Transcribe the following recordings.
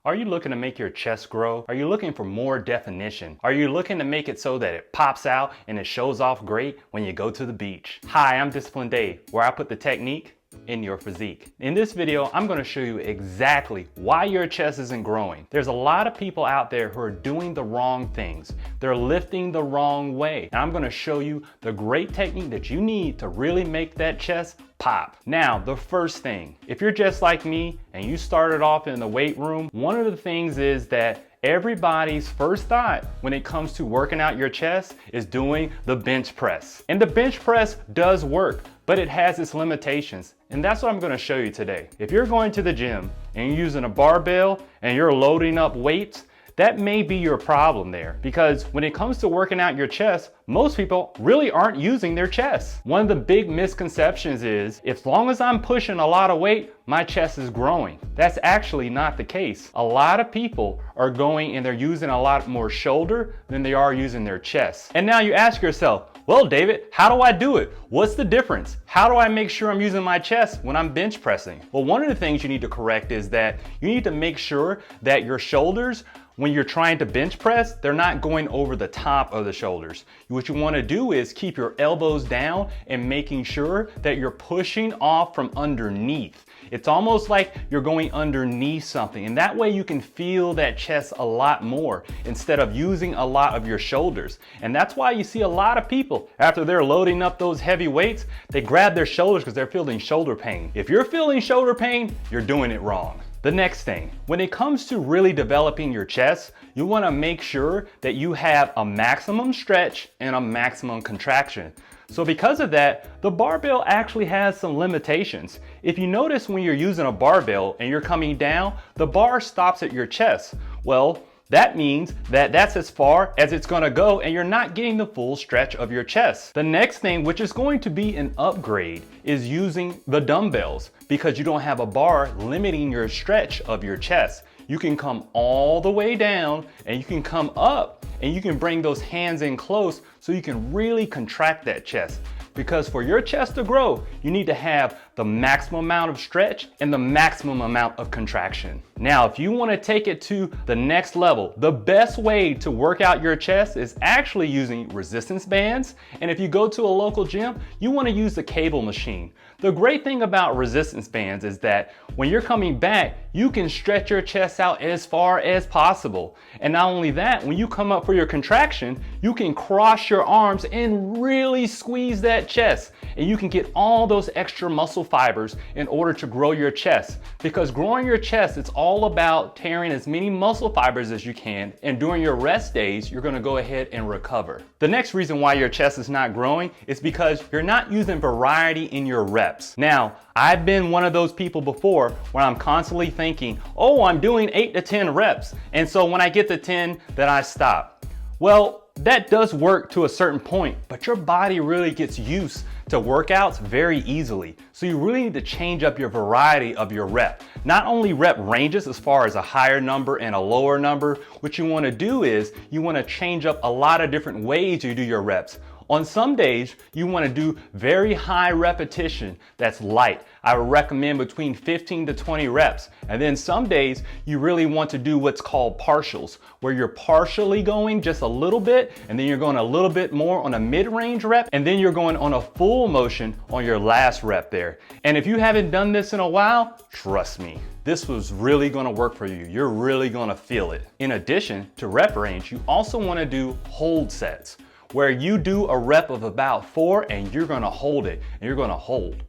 Are you looking to make your chest grow? Are you looking for more definition? Are you looking to make it so that it pops out and it shows off great when you go to the beach? Hi, I'm Disciplined Dave, where I put the technique in your physique. In this video, I'm going to show you exactly why your chest isn't growing. There's a lot of people out there who are doing the wrong things. They're lifting the wrong way. And I'm going to show you the great technique that you need to really make that chest pop. Now, the first thing, if you're just like me and you started off in the weight room, one of the things is that everybody's first thought when it comes to working out your chest is doing the bench press. And the bench press does work, but it has its limitations. And that's what I'm going to show you today. If you're going to the gym and you're using a barbell and you're loading up weights, that may be your problem there, because when it comes to working out your chest, most people really aren't using their chest. One of the big misconceptions is, as long as I'm pushing a lot of weight, my chest is growing. That's actually not the case. A lot of people are going and they're using a lot more shoulder than they are using their chest. And now you ask yourself, well, David, how do I do it? What's the difference? How do I make sure I'm using my chest when I'm bench pressing? Well, one of the things you need to correct is that you need to make sure that your shoulders, when you're trying to bench press, they're not going over the top of the shoulders. What you want to do is keep your elbows down and making sure that you're pushing off from underneath. It's almost like you're going underneath something, and that way you can feel that chest a lot more instead of using a lot of your shoulders. And that's why you see a lot of people, after they're loading up those heavy weights, they grab their shoulders because they're feeling shoulder pain. If you're feeling shoulder pain, you're doing it wrong. The next thing, when it comes to really developing your chest, you want to make sure that you have a maximum stretch and a maximum contraction. So because of that, the barbell actually has some limitations. If you notice when you're using a barbell and you're coming down, the bar stops at your chest. Well, that means that that's as far as it's going to go and you're not getting the full stretch of your chest. The next thing, which is going to be an upgrade, is using the dumbbells, because you don't have a bar limiting your stretch of your chest. You can come all the way down and you can come up and you can bring those hands in close so you can really contract that chest. Because for your chest to grow, you need to have the maximum amount of stretch and the maximum amount of contraction. Now, if you want to take it to the next level, the best way to work out your chest is actually using resistance bands. And if you go to a local gym, you want to use the cable machine. The great thing about resistance bands is that when you're coming back, you can stretch your chest out as far as possible. And not only that, when you come up for your contraction, you can cross your arms and really squeeze that chest. And you can get all those extra muscle fibers in order to grow your chest. Because growing your chest, it's all about tearing as many muscle fibers as you can. And during your rest days, you're gonna go ahead and recover. The next reason why your chest is not growing is because you're not using variety in your reps. Now, I've been one of those people before where I'm constantly thinking, oh, I'm doing 8 to 10 reps. And so when I get to 10, then I stop. Well, that does work to a certain point, but your body really gets used to workouts very easily. So you really need to change up your variety of your rep. Not only rep ranges as far as a higher number and a lower number, what you want to do is you want to change up a lot of different ways you do your reps. On some days, you want to do very high repetition that's light. I would recommend between 15 to 20 reps. And then some days, you really want to do what's called partials, where you're partially going just a little bit, and then you're going a little bit more on a mid-range rep, and then you're going on a full motion on your last rep there. And if you haven't done this in a while, trust me, this was really going to work for you. You're really going to feel it. In addition to rep range, you also want to do hold sets, where you do a rep of about 4 and you're gonna hold it. And you're gonna hold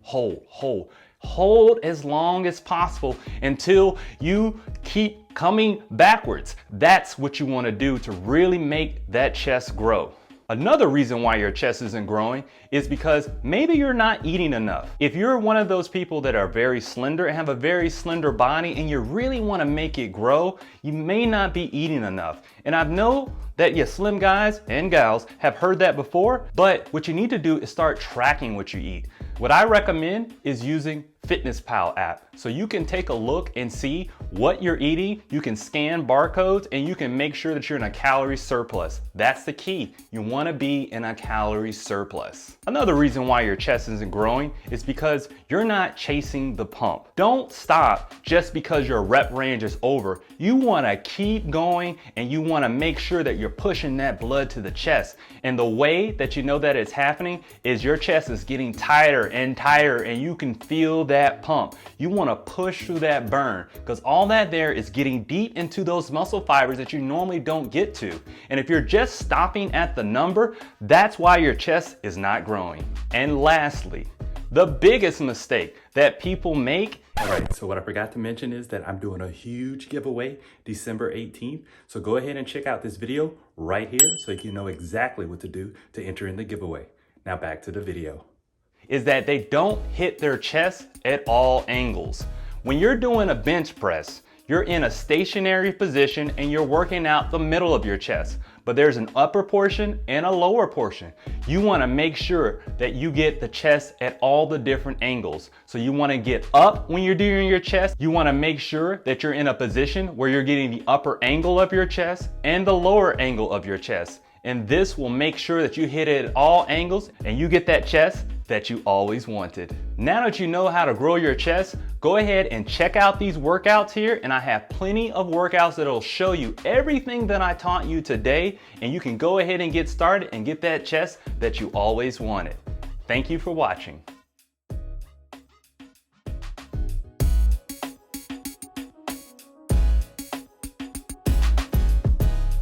as long as possible until you keep coming backwards. That's what you wanna do to really make that chest grow. Another reason why your chest isn't growing is because maybe you're not eating enough. If you're one of those people that are very slender and have a very slender body and you really want to make it grow, you may not be eating enough. And I know that you slim guys and gals have heard that before, but what you need to do is start tracking what you eat. What I recommend is using FitnessPal app. So you can take a look and see what you're eating. You can scan barcodes and you can make sure that you're in a calorie surplus. That's the key. You want to be in a calorie surplus. Another reason why your chest isn't growing is because you're not chasing the pump. Don't stop just because your rep range is over. You want to keep going and you want to make sure that you're pushing that blood to the chest. And the way that you know that it's happening is your chest is getting tighter and tighter and you can feel that pump. You want to push through that burn because all that there is getting deep into those muscle fibers that you normally don't get to. And if you're just stopping at the number, that's why your chest is not growing. And lastly, the biggest mistake that people make. All right, so what I forgot to mention is that I'm doing a huge giveaway December 18th. So go ahead and check out this video right here so you know exactly what to do to enter in the giveaway. Now back to the video. Is that they don't hit their chest at all angles. When you're doing a bench press, you're in a stationary position and you're working out the middle of your chest, but there's an upper portion and a lower portion. You want to make sure that you get the chest at all the different angles. So you want to get up when you're doing your chest. You want to make sure that you're in a position where you're getting the upper angle of your chest and the lower angle of your chest. And this will make sure that you hit it at all angles and you get that chest that you always wanted. Now that you know how to grow your chest, go ahead and check out these workouts here, and I have plenty of workouts that'll show you everything that I taught you today, and you can go ahead and get started and get that chest that you always wanted. Thank you for watching.